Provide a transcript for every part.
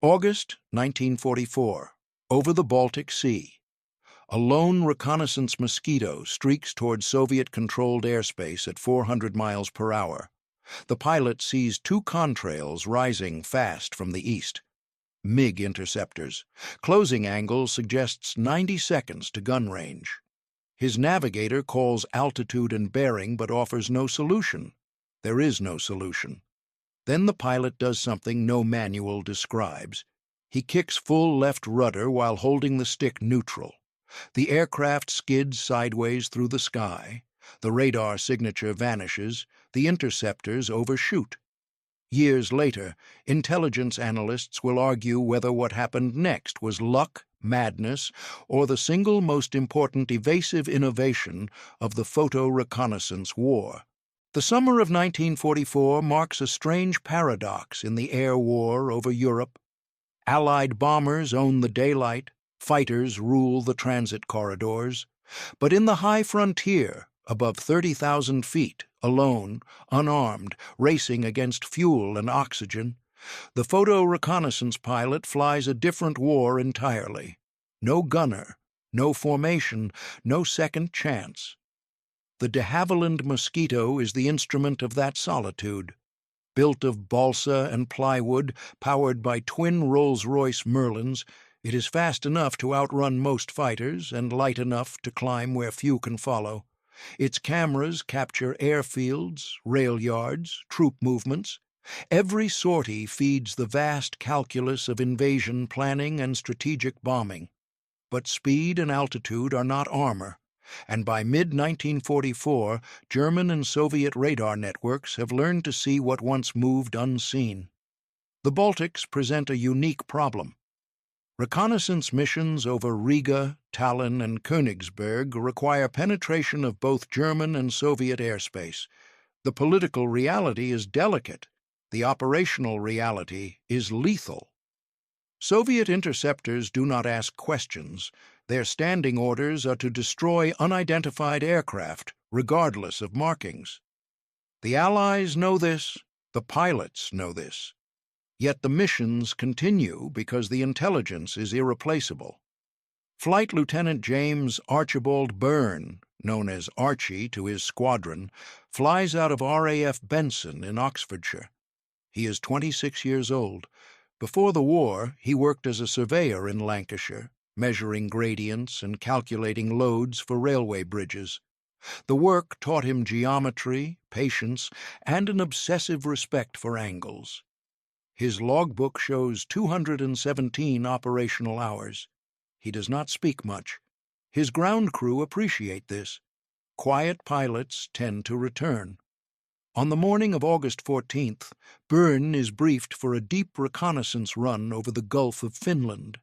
August 1944. Over the Baltic Sea. A lone reconnaissance Mosquito streaks toward Soviet-controlled airspace at 400 miles per hour. The pilot sees two contrails rising fast from the east. MiG interceptors. Closing angle suggests 90 seconds to gun range. His navigator calls altitude and bearing but offers no solution. There is no solution. Then the pilot does something no manual describes. He kicks full left rudder while holding the stick neutral. The aircraft skids sideways through the sky. The radar signature vanishes. The interceptors overshoot. Years later, intelligence analysts will argue whether what happened next was luck, madness, or the single most important evasive innovation of the photo-reconnaissance war. The summer of 1944 marks a strange paradox in the air war over Europe. Allied bombers own the daylight, fighters rule the transit corridors. But in the high frontier, above 30,000 feet, alone, unarmed, racing against fuel and oxygen, the photo-reconnaissance pilot flies a different war entirely. No gunner, no formation, no second chance. The de Havilland Mosquito is the instrument of that solitude. Built of balsa and plywood, powered by twin Rolls-Royce Merlins, it is fast enough to outrun most fighters and light enough to climb where few can follow. Its cameras capture airfields, rail yards, troop movements. Every sortie feeds the vast calculus of invasion planning and strategic bombing. But speed and altitude are not armor. And by mid-1944, German and Soviet radar networks have learned to see what once moved unseen. The Baltics present a unique problem. Reconnaissance missions over Riga, Tallinn, and Königsberg require penetration of both German and Soviet airspace. The political reality is delicate. The operational reality is lethal. Soviet interceptors do not ask questions. Their standing orders are to destroy unidentified aircraft, regardless of markings. The Allies know this, the pilots know this. Yet the missions continue because the intelligence is irreplaceable. Flight Lieutenant James Archibald Byrne, known as Archie to his squadron, flies out of RAF Benson in Oxfordshire. He is 26 years old. Before the war, he worked as a surveyor in Lancashire, measuring gradients and calculating loads for railway bridges. The work taught him geometry, patience, and an obsessive respect for angles. His logbook shows 217 operational hours. He does not speak much. His ground crew appreciate this. Quiet pilots tend to return. On the morning of August 14th, Byrne is briefed for a deep reconnaissance run over the Gulf of Finland.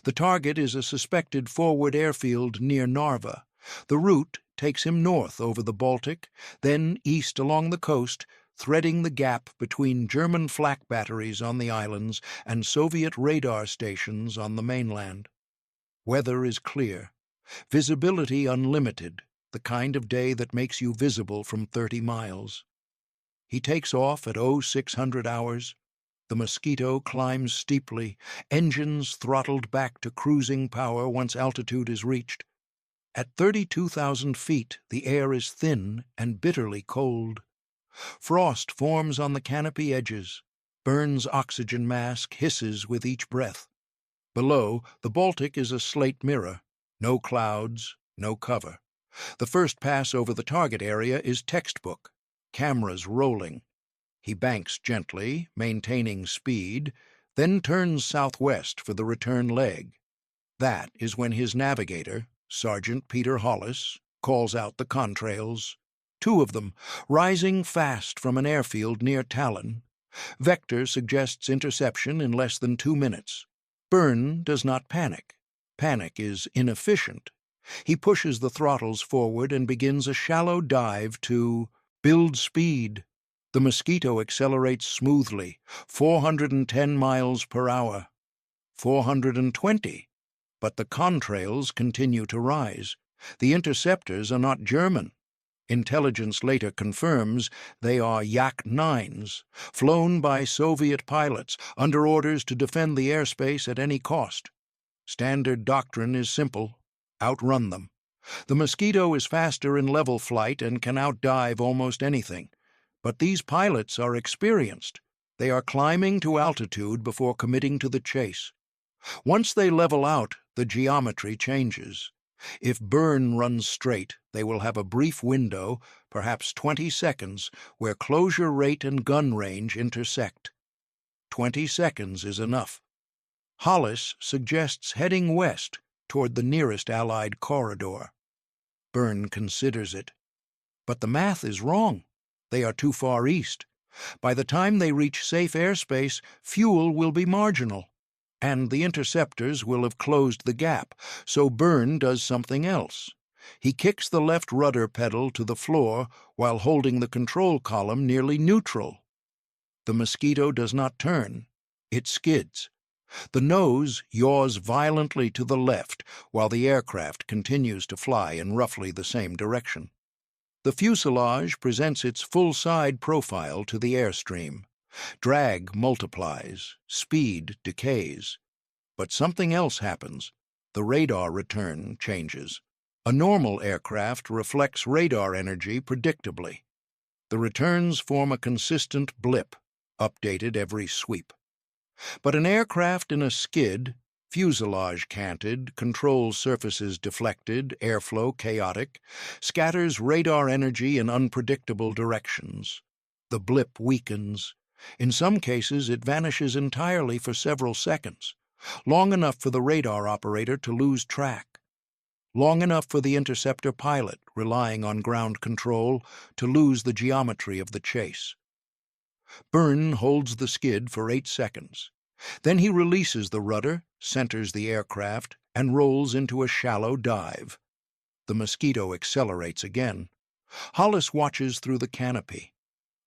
The target is a suspected forward airfield near Narva. The route takes him north over the Baltic, then east along the coast, threading the gap between German flak batteries on the islands and Soviet radar stations on the mainland. Weather is clear. Visibility unlimited, the kind of day that makes you visible from 30 miles. He takes off at 0600 hours. The Mosquito climbs steeply, engines throttled back to cruising power once altitude is reached. At 32,000 feet, the air is thin and bitterly cold. Frost forms on the canopy edges. Byrne's oxygen mask hisses with each breath. Below, the Baltic is a slate mirror. No clouds, no cover. The first pass over the target area is textbook. Cameras rolling. He banks gently, maintaining speed, then turns southwest for the return leg. That is when his navigator, Sergeant Peter Hollis, calls out the contrails. Two of them, rising fast from an airfield near Tallinn. Vector suggests interception in less than 2 minutes. Byrne does not panic. Panic is inefficient. He pushes the throttles forward and begins a shallow dive to build speed. The Mosquito accelerates smoothly, 410 miles per hour. 420. But the contrails continue to rise. The interceptors are not German. Intelligence later confirms they are Yak-9s, flown by Soviet pilots under orders to defend the airspace at any cost. Standard doctrine is simple: outrun them. The Mosquito is faster in level flight and can outdive almost anything. But these pilots are experienced. They are climbing to altitude before committing to the chase. Once they level out, the geometry changes. If Byrne runs straight, they will have a brief window, perhaps 20 seconds, where closure rate and gun range intersect. 20 seconds is enough. Hollis suggests heading west toward the nearest Allied corridor. Byrne considers it. But the math is wrong. They are too far east. By the time they reach safe airspace, fuel will be marginal, and the interceptors will have closed the gap, so Byrne does something else. He kicks the left rudder pedal to the floor while holding the control column nearly neutral. The Mosquito does not turn. It skids. The nose yaws violently to the left while the aircraft continues to fly in roughly the same direction. The fuselage presents its full-side profile to the airstream. Drag multiplies, speed decays. But something else happens. The radar return changes. A normal aircraft reflects radar energy predictably. The returns form a consistent blip, updated every sweep. But an aircraft in a skid, fuselage canted, control surfaces deflected, airflow chaotic, scatters radar energy in unpredictable directions. The blip weakens. In some cases, it vanishes entirely for several seconds, long enough for the radar operator to lose track, long enough for the interceptor pilot, relying on ground control, to lose the geometry of the chase. Byrne holds the skid for 8 seconds. Then he releases the rudder, centers the aircraft, and rolls into a shallow dive. The Mosquito accelerates again. Hollis watches through the canopy.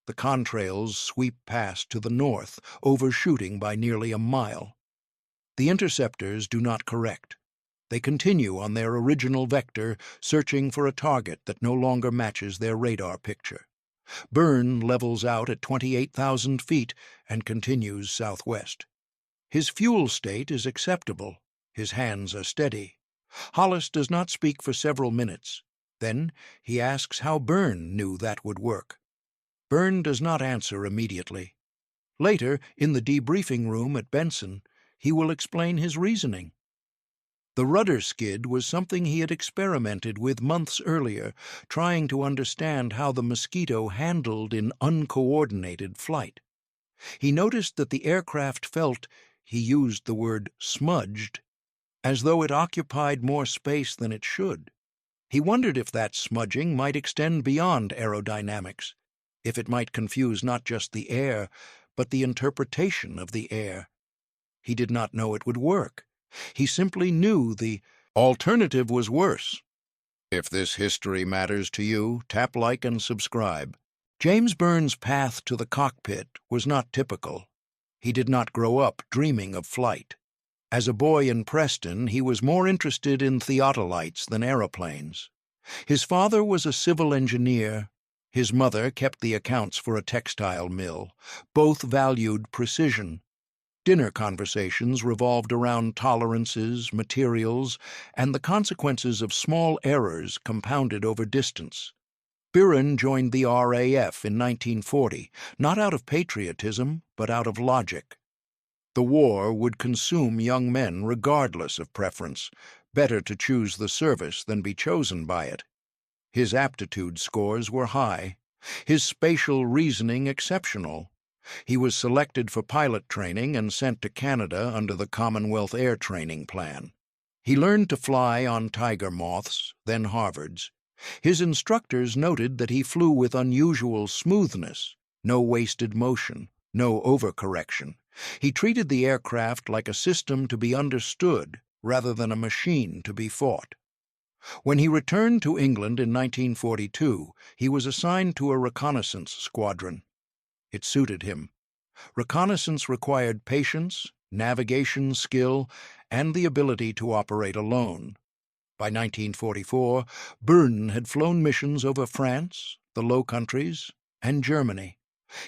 The contrails sweep past to the north, overshooting by nearly a mile. The interceptors do not correct. They continue on their original vector, searching for a target that no longer matches their radar picture. Byrne levels out at 28,000 feet and continues southwest. His fuel state is acceptable. His hands are steady. Hollis does not speak for several minutes. Then he asks how Byrne knew that would work. Byrne does not answer immediately. Later, in the debriefing room at Benson, he will explain his reasoning. The rudder skid was something he had experimented with months earlier, trying to understand how the Mosquito handled in uncoordinated flight. He noticed that the aircraft felt, he used the word smudged, as though it occupied more space than it should. He wondered if that smudging might extend beyond aerodynamics, if it might confuse not just the air, but the interpretation of the air. He did not know it would work. He simply knew the alternative was worse. If this history matters to you, tap like and subscribe. James Byrne's path to the cockpit was not typical. He did not grow up dreaming of flight. As a boy in Preston, he was more interested in theodolites than aeroplanes. His father was a civil engineer. His mother kept the accounts for a textile mill. Both valued precision. Dinner conversations revolved around tolerances, materials, and the consequences of small errors compounded over distance. Byrne joined the RAF in 1940, not out of patriotism, but out of logic. The war would consume young men regardless of preference. Better to choose the service than be chosen by it. His aptitude scores were high, his spatial reasoning exceptional. He was selected for pilot training and sent to Canada under the Commonwealth Air Training Plan. He learned to fly on Tiger Moths, then Harvards. His instructors noted that he flew with unusual smoothness, no wasted motion, no overcorrection. He treated the aircraft like a system to be understood rather than a machine to be fought. When he returned to England in 1942, he was assigned to a reconnaissance squadron. It suited him. Reconnaissance required patience, navigation skill, and the ability to operate alone. By 1944, Byrne had flown missions over France, the Low Countries, and Germany.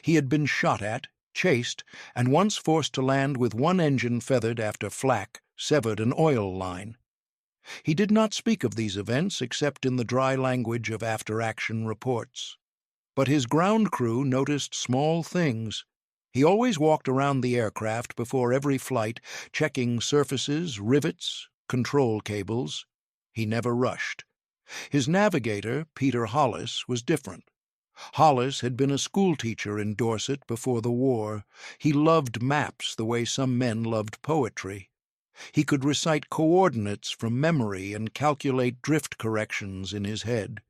He had been shot at, chased, and once forced to land with one engine feathered after flak severed an oil line. He did not speak of these events except in the dry language of after-action reports. But his ground crew noticed small things. He always walked around the aircraft before every flight, checking surfaces, rivets, control cables. He never rushed. His navigator, Peter Hollis, was different. Hollis had been a schoolteacher in Dorset before the war. He loved maps the way some men loved poetry. He could recite coordinates from memory and calculate drift corrections in his head.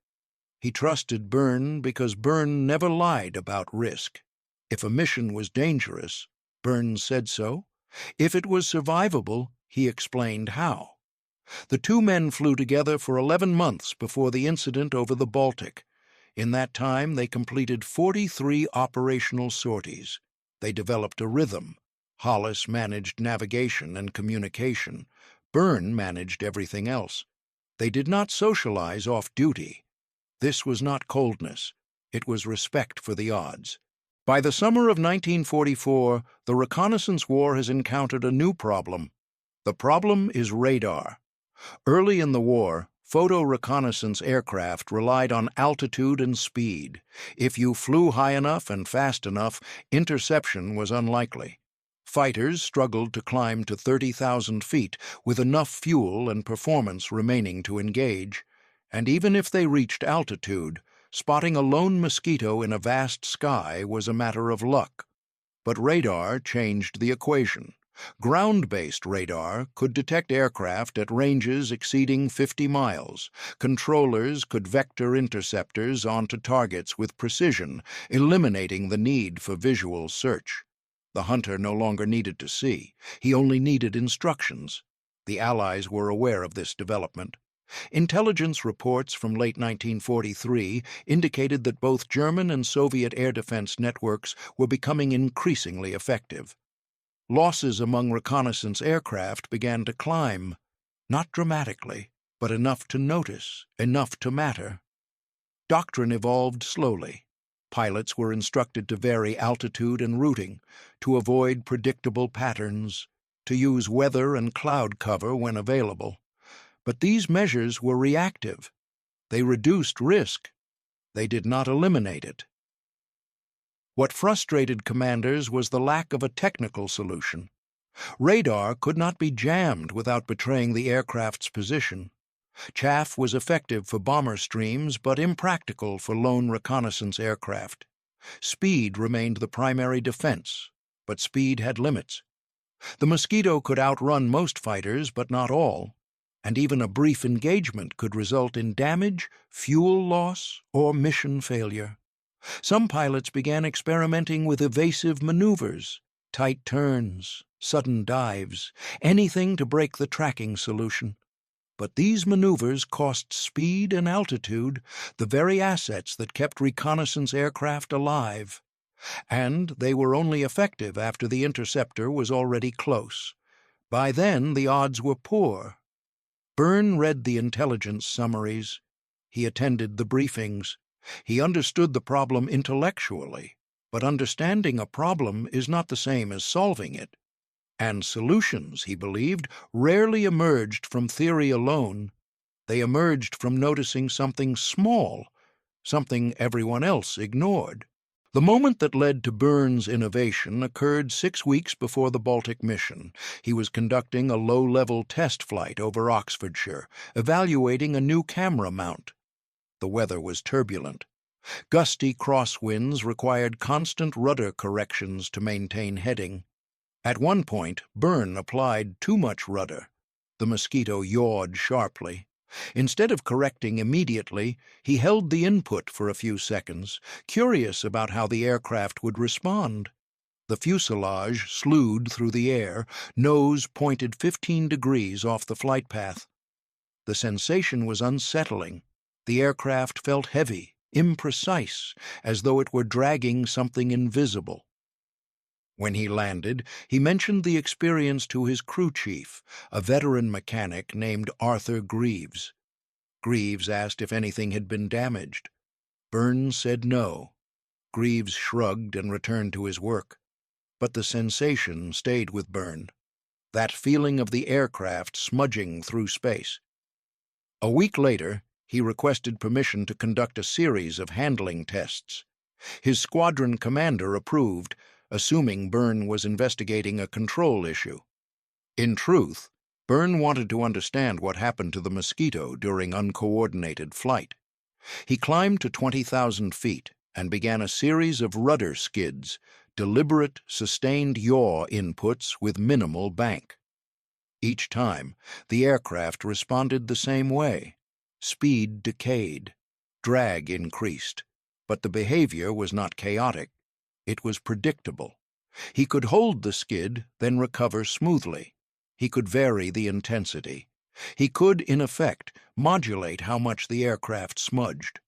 He trusted Byrne because Byrne never lied about risk. If a mission was dangerous, Byrne said so. If it was survivable, he explained how. The two men flew together for 11 months before the incident over the Baltic. In that time, they completed 43 operational sorties. They developed a rhythm. Hollis managed navigation and communication. Byrne managed everything else. They did not socialize off-duty. This was not coldness. It was respect for the odds. By the summer of 1944, the reconnaissance war has encountered a new problem. The problem is radar. Early in the war, photo-reconnaissance aircraft relied on altitude and speed. If you flew high enough and fast enough, interception was unlikely. Fighters struggled to climb to 30,000 feet with enough fuel and performance remaining to engage. And even if they reached altitude, spotting a lone mosquito in a vast sky was a matter of luck. But radar changed the equation. Ground-based radar could detect aircraft at ranges exceeding 50 miles. Controllers could vector interceptors onto targets with precision, eliminating the need for visual search. The hunter no longer needed to see. He only needed instructions. The Allies were aware of this development. Intelligence reports from late 1943 indicated that both German and Soviet air defense networks were becoming increasingly effective. Losses among reconnaissance aircraft began to climb, not dramatically, but enough to notice, enough to matter. Doctrine evolved slowly. Pilots were instructed to vary altitude and routing, to avoid predictable patterns, to use weather and cloud cover when available. But these measures were reactive. They reduced risk. They did not eliminate it. What frustrated commanders was the lack of a technical solution. Radar could not be jammed without betraying the aircraft's position. Chaff was effective for bomber streams, but impractical for lone reconnaissance aircraft. Speed remained the primary defense, but speed had limits. The Mosquito could outrun most fighters, but not all. And even a brief engagement could result in damage, fuel loss, or mission failure. Some pilots began experimenting with evasive maneuvers, tight turns, sudden dives, anything to break the tracking solution. But these maneuvers cost speed and altitude, the very assets that kept reconnaissance aircraft alive. And they were only effective after the interceptor was already close. By then, the odds were poor. Byrne read the intelligence summaries. He attended the briefings. He understood the problem intellectually, but understanding a problem is not the same as solving it. And solutions, he believed, rarely emerged from theory alone. They emerged from noticing something small, something everyone else ignored. The moment that led to Byrne's innovation occurred 6 weeks before the Baltic mission. He was conducting a low-level test flight over Oxfordshire, evaluating a new camera mount. The weather was turbulent. Gusty crosswinds required constant rudder corrections to maintain heading. At one point, Byrne applied too much rudder. The Mosquito yawed sharply. Instead of correcting immediately, he held the input for a few seconds, curious about how the aircraft would respond. The fuselage slewed through the air, nose pointed 15 degrees off the flight path. The sensation was unsettling. The aircraft felt heavy, imprecise, as though it were dragging something invisible. When he landed, he mentioned the experience to his crew chief, a veteran mechanic named Arthur Greaves. Greaves asked if anything had been damaged. Byrne said no. Greaves shrugged and returned to his work. But the sensation stayed with Byrne, that feeling of the aircraft smudging through space. A week later, he requested permission to conduct a series of handling tests. His squadron commander approved, assuming Byrne was investigating a control issue. In truth, Byrne wanted to understand what happened to the Mosquito during uncoordinated flight. He climbed to 20,000 feet and began a series of rudder skids, deliberate, sustained yaw inputs with minimal bank. Each time, the aircraft responded the same way. Speed decayed, drag increased, but the behavior was not chaotic. It was predictable. He could hold the skid, then recover smoothly. He could vary the intensity. He could, in effect, modulate how much the aircraft smudged.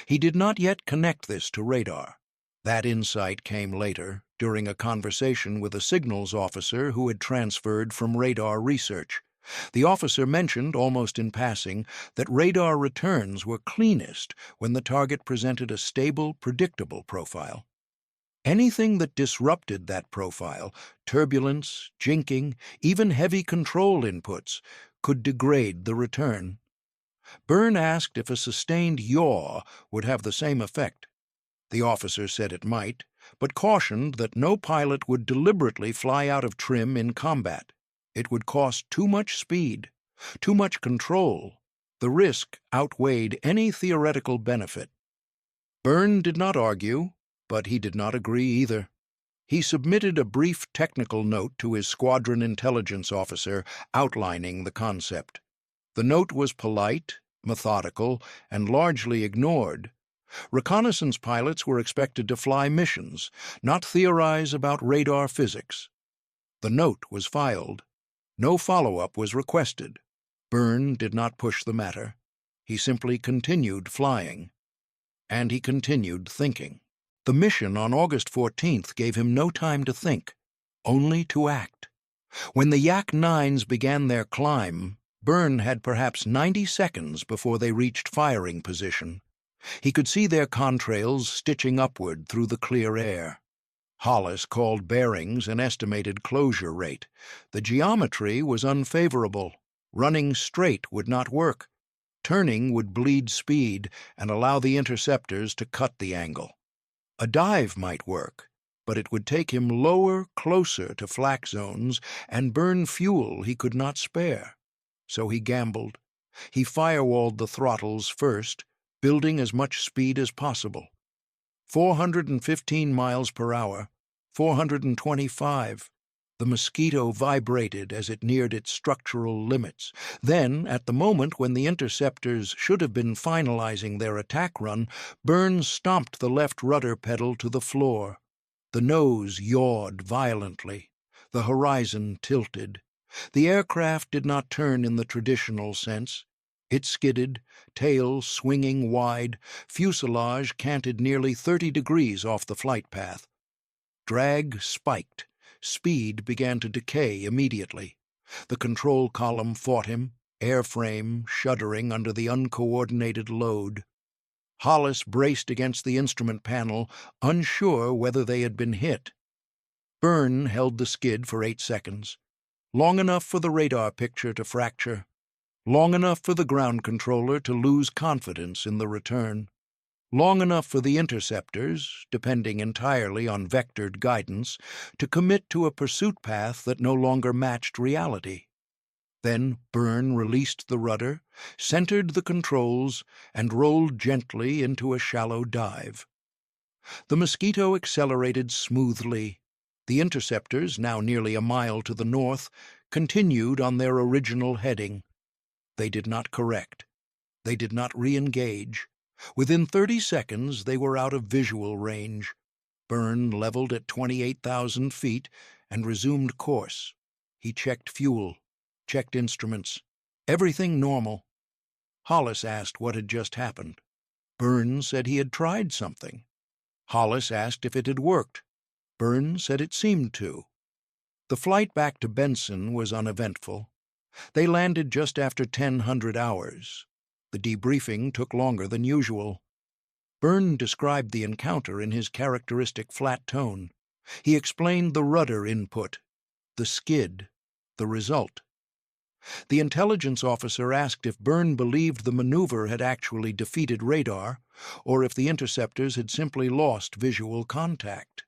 He did not yet connect this to radar. That insight came later, during a conversation with a signals officer who had transferred from radar research. The officer mentioned, almost in passing, that radar returns were cleanest when the target presented a stable, predictable profile. Anything that disrupted that profile, turbulence, jinking, even heavy control inputs, could degrade the return. Byrne asked if a sustained yaw would have the same effect. The officer said it might, but cautioned that no pilot would deliberately fly out of trim in combat. It would cost too much speed, too much control. The risk outweighed any theoretical benefit. Byrne did not argue, but he did not agree either. He submitted a brief technical note to his squadron intelligence officer outlining the concept. The note was polite, methodical, and largely ignored. Reconnaissance pilots were expected to fly missions, not theorize about radar physics. The note was filed. No follow-up was requested. Byrne did not push the matter. He simply continued flying. And he continued thinking. The mission on August 14th gave him no time to think, only to act. When the Yak-9s began their climb, Byrne had perhaps 90 seconds before they reached firing position. He could see their contrails stitching upward through the clear air. Hollis called bearings and estimated closure rate. The geometry was unfavorable. Running straight would not work. Turning would bleed speed and allow the interceptors to cut the angle. A dive might work, but it would take him lower, closer to flak zones, and burn fuel he could not spare. So he gambled. He firewalled the throttles first, building as much speed as possible. 415 miles per hour, 425. The Mosquito vibrated as it neared its structural limits. Then, at the moment when the interceptors should have been finalizing their attack run, Byrne stomped the left rudder pedal to the floor. The nose yawed violently. The horizon tilted. The aircraft did not turn in the traditional sense. It skidded, tail swinging wide, fuselage canted nearly 30 degrees off the flight path. Drag spiked. Speed began to decay immediately. The control column fought him, airframe shuddering under the uncoordinated load. Hollis braced against the instrument panel, unsure whether they had been hit. Byrne held the skid for 8 seconds, long enough for the radar picture to fracture, long enough for the ground controller to lose confidence in the return, long enough for the interceptors, depending entirely on vectored guidance, to commit to a pursuit path that no longer matched reality. Then Byrne released the rudder, centered the controls, and rolled gently into a shallow dive. The Mosquito accelerated smoothly. The interceptors, now nearly a mile to the north, continued on their original heading. They did not correct. They did not re-engage. Within 30 seconds, they were out of visual range. Byrne leveled at 28,000 feet and resumed course. He checked fuel, checked instruments. Everything normal. Hollis asked what had just happened. Byrne said he had tried something. Hollis asked if it had worked. Byrne said it seemed to. The flight back to Benson was uneventful. They landed just after 1000 hours. The debriefing took longer than usual. Byrne described the encounter in his characteristic flat tone. He explained the rudder input, the skid, the result. The intelligence officer asked if Byrne believed the maneuver had actually defeated radar, or if the interceptors had simply lost visual contact.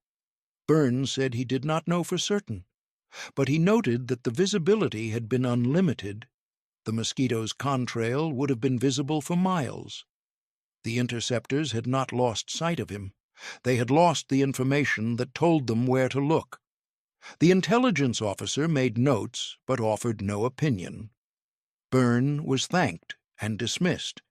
Byrne said he did not know for certain, but he noted that the visibility had been unlimited. The Mosquito's contrail would have been visible for miles. The interceptors had not lost sight of him. They had lost the information that told them where to look. The intelligence officer made notes but offered no opinion. Byrne was thanked and dismissed.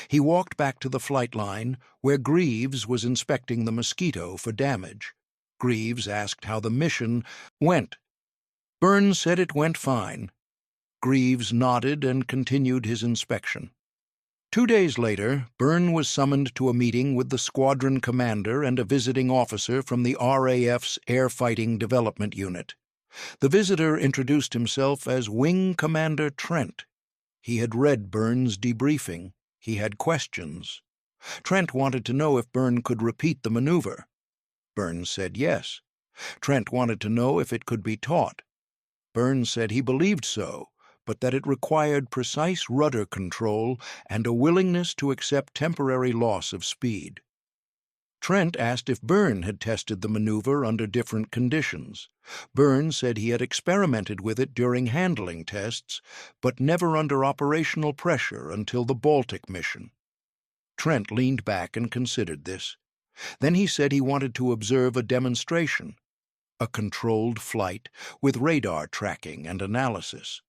He walked back to the flight line, where Greaves was inspecting the Mosquito for damage. Greaves asked how the mission went. Byrne said it went fine. Greaves nodded and continued his inspection. 2 days later, Byrne was summoned to a meeting with the squadron commander and a visiting officer from the RAF's Air Fighting Development Unit. The visitor introduced himself as Wing Commander Trent. He had read Byrne's debriefing. He had questions. Trent wanted to know if Byrne could repeat the maneuver. Byrne said yes. Trent wanted to know if it could be taught. Byrne said he believed so, but that it required precise rudder control and a willingness to accept temporary loss of speed. Trent asked if Byrne had tested the maneuver under different conditions. Byrne said he had experimented with it during handling tests, but never under operational pressure until the Baltic mission. Trent leaned back and considered this. Then he said he wanted to observe a demonstration, a controlled flight with radar tracking and analysis.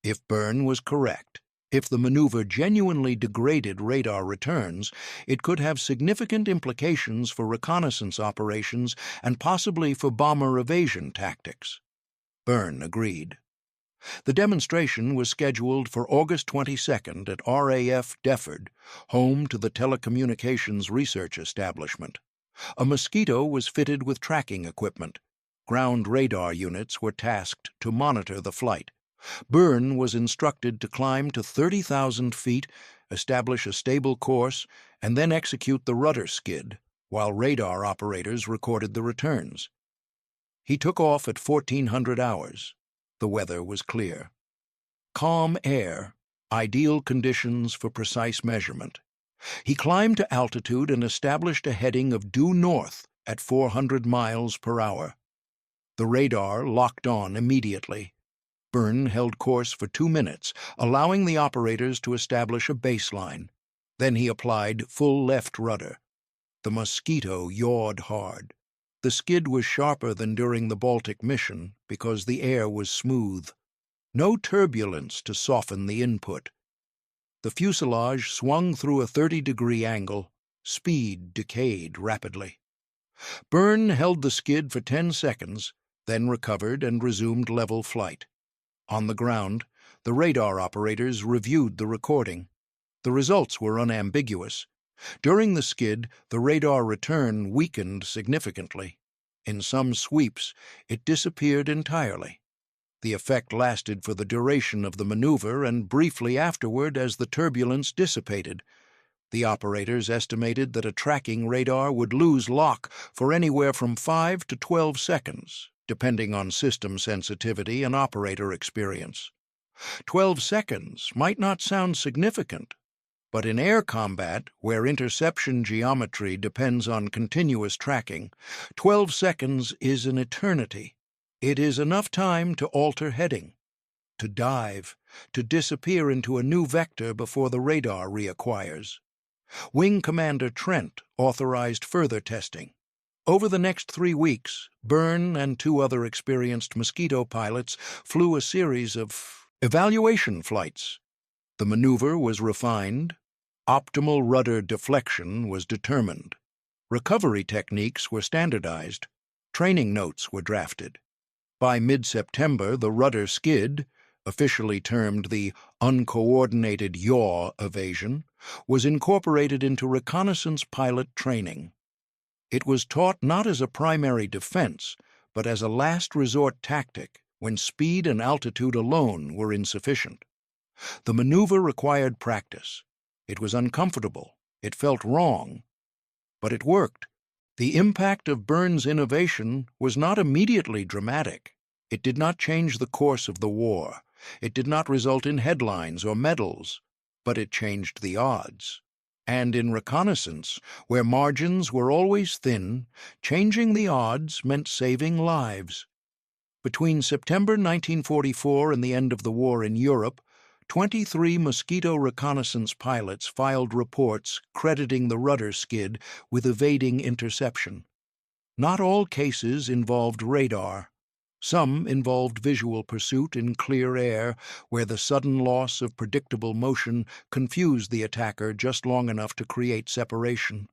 If Byrne was correct, if the maneuver genuinely degraded radar returns, it could have significant implications for reconnaissance operations and possibly for bomber evasion tactics. Byrne agreed. The demonstration was scheduled for August 22nd at RAF Defford, home to the Telecommunications Research Establishment. A Mosquito was fitted with tracking equipment. Ground radar units were tasked to monitor the flight. Byrne was instructed to climb to 30,000 feet, establish a stable course, and then execute the rudder skid, while radar operators recorded the returns. He took off at 1400 hours. The weather was clear. Calm air, ideal conditions for precise measurement. He climbed to altitude and established a heading of due north at 400 miles per hour. The radar locked on immediately. Byrne held course for 2 minutes, allowing the operators to establish a baseline. Then he applied full left rudder. The Mosquito yawed hard. The skid was sharper than during the Baltic mission because the air was smooth. No turbulence to soften the input. The fuselage swung through a 30-degree angle. Speed decayed rapidly. Byrne held the skid for 10 seconds, then recovered and resumed level flight. On the ground, the radar operators reviewed the recording. The results were unambiguous. During the skid, the radar return weakened significantly. In some sweeps, it disappeared entirely. The effect lasted for the duration of the maneuver and briefly afterward as the turbulence dissipated. The operators estimated that a tracking radar would lose lock for anywhere from 5 to 12 seconds, depending on system sensitivity and operator experience. 12 seconds might not sound significant, but in air combat, where interception geometry depends on continuous tracking, 12 seconds is an eternity. It is enough time to alter heading, to dive, to disappear into a new vector before the radar reacquires. Wing Commander Trent authorized further testing. Over the next 3 weeks, Byrne and 2 other experienced Mosquito pilots flew a series of evaluation flights. The maneuver was refined. Optimal rudder deflection was determined. Recovery techniques were standardized. Training notes were drafted. By mid-September, the rudder skid, officially termed the uncoordinated yaw evasion, was incorporated into reconnaissance pilot training. It was taught not as a primary defense, but as a last resort tactic when speed and altitude alone were insufficient. The maneuver required practice. It was uncomfortable. It felt wrong. But it worked. The impact of Byrne's innovation was not immediately dramatic. It did not change the course of the war. It did not result in headlines or medals, but it changed the odds. And in reconnaissance, where margins were always thin, changing the odds meant saving lives. Between September 1944 and the end of the war in Europe, 23 Mosquito reconnaissance pilots filed reports crediting the rudder skid with evading interception. Not all cases involved radar. Some involved visual pursuit in clear air, where the sudden loss of predictable motion confused the attacker just long enough to create separation.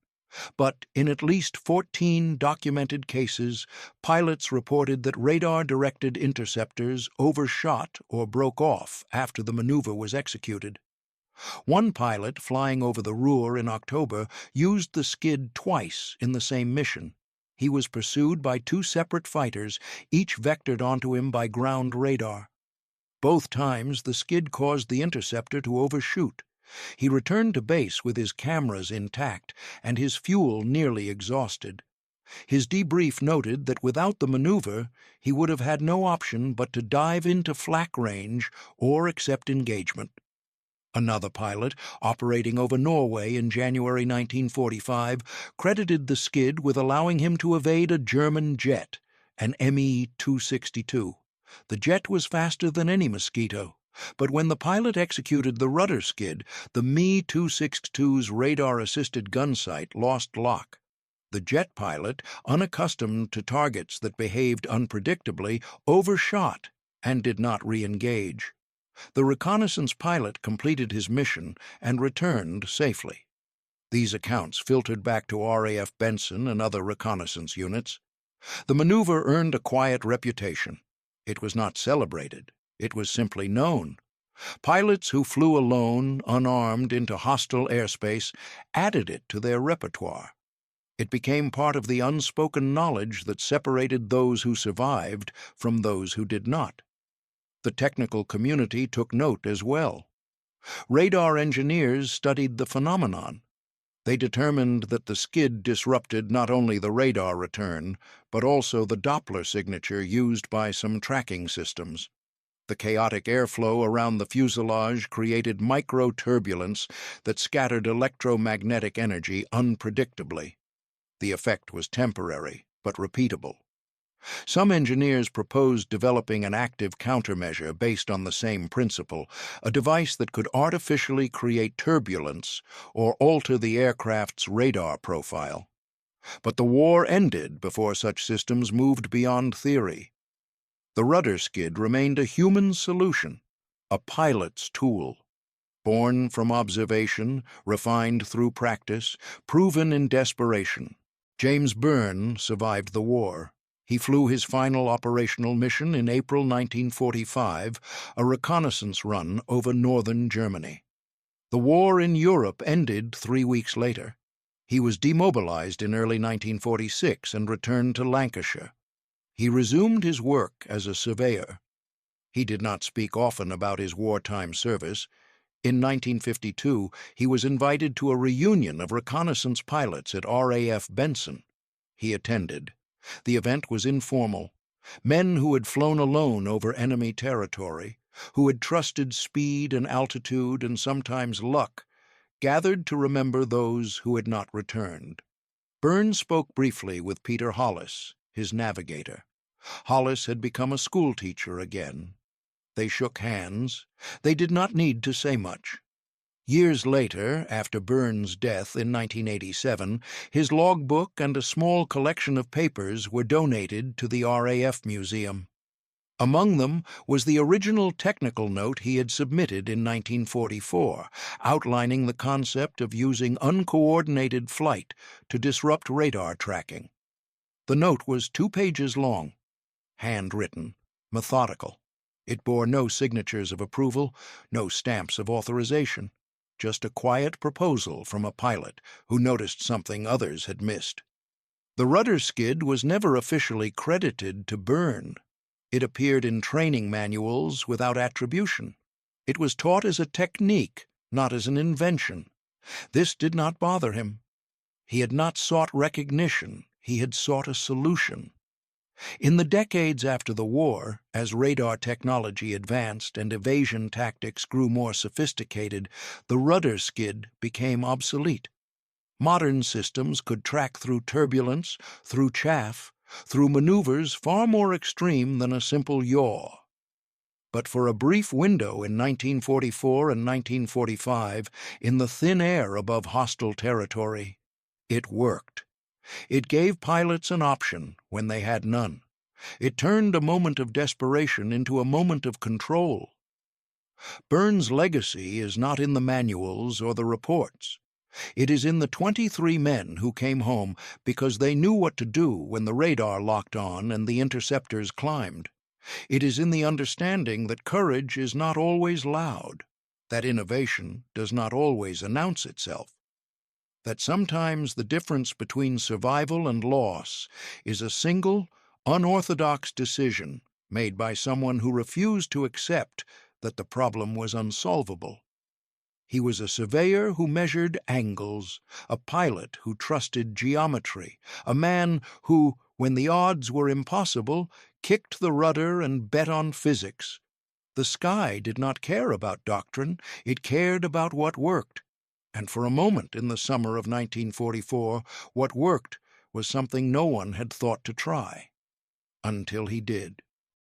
But in at least 14 documented cases, pilots reported that radar-directed interceptors overshot or broke off after the maneuver was executed. One pilot flying over the Ruhr in October used the skid twice in the same mission. He was pursued by two separate fighters, each vectored onto him by ground radar. Both times, the skid caused the interceptor to overshoot. He returned to base with his cameras intact and his fuel nearly exhausted. His debrief noted that without the maneuver, he would have had no option but to dive into flak range or accept engagement. Another pilot, operating over Norway in January 1945, credited the skid with allowing him to evade a German jet, an Me-262. The jet was faster than any Mosquito, but when the pilot executed the rudder skid, the Me-262's radar-assisted gun sight lost lock. The jet pilot, unaccustomed to targets that behaved unpredictably, overshot and did not re-engage. The reconnaissance pilot completed his mission and returned safely. These accounts filtered back to RAF Benson and other reconnaissance units. The maneuver earned a quiet reputation. It was not celebrated. It was simply known. Pilots who flew alone, unarmed, into hostile airspace added it to their repertoire. It became part of the unspoken knowledge that separated those who survived from those who did not. The technical community took note as well. Radar engineers studied the phenomenon. They determined that the skid disrupted not only the radar return, but also the Doppler signature used by some tracking systems. The chaotic airflow around the fuselage created micro-turbulence that scattered electromagnetic energy unpredictably. The effect was temporary, but repeatable. Some engineers proposed developing an active countermeasure based on the same principle, a device that could artificially create turbulence or alter the aircraft's radar profile. But the war ended before such systems moved beyond theory. The rudder skid remained a human solution, a pilot's tool. Born from observation, refined through practice, proven in desperation, James Byrne survived the war. He flew his final operational mission in April 1945, a reconnaissance run over northern Germany. The war in Europe ended 3 weeks later. He was demobilized in early 1946 and returned to Lancashire. He resumed his work as a surveyor. He did not speak often about his wartime service. In 1952, he was invited to a reunion of reconnaissance pilots at RAF Benson. He attended. The event was informal. Men who had flown alone over enemy territory, who had trusted speed and altitude and sometimes luck, gathered to remember those who had not returned. Byrne spoke briefly with Peter Hollis, his navigator. Hollis had become a schoolteacher again. They shook hands. They did not need to say much. Years later, after Byrne's death in 1987, his logbook and a small collection of papers were donated to the RAF Museum. Among them was the original technical note he had submitted in 1944, outlining the concept of using uncoordinated flight to disrupt radar tracking. The note was 2 pages long, handwritten, methodical. It bore no signatures of approval, no stamps of authorization. Just a quiet proposal from a pilot who noticed something others had missed. The rudder skid was never officially credited to Byrne. It appeared in training manuals without attribution. It was taught as a technique, not as an invention. This did not bother him. He had not sought recognition, he had sought a solution. In the decades after the war, as radar technology advanced and evasion tactics grew more sophisticated, the rudder skid became obsolete. Modern systems could track through turbulence, through chaff, through maneuvers far more extreme than a simple yaw. But for a brief window in 1944 and 1945, in the thin air above hostile territory, it worked. It gave pilots an option when they had none. It turned a moment of desperation into a moment of control. Byrne's legacy is not in the manuals or the reports. It is in the 23 men who came home because they knew what to do when the radar locked on and the interceptors climbed. It is in the understanding that courage is not always loud, that innovation does not always announce itself, that sometimes the difference between survival and loss is a single, unorthodox decision made by someone who refused to accept that the problem was unsolvable. He was a surveyor who measured angles, a pilot who trusted geometry, a man who, when the odds were impossible, kicked the rudder and bet on physics. The sky did not care about doctrine, it cared about what worked. And for a moment in the summer of 1944, what worked was something no one had thought to try. Until he did.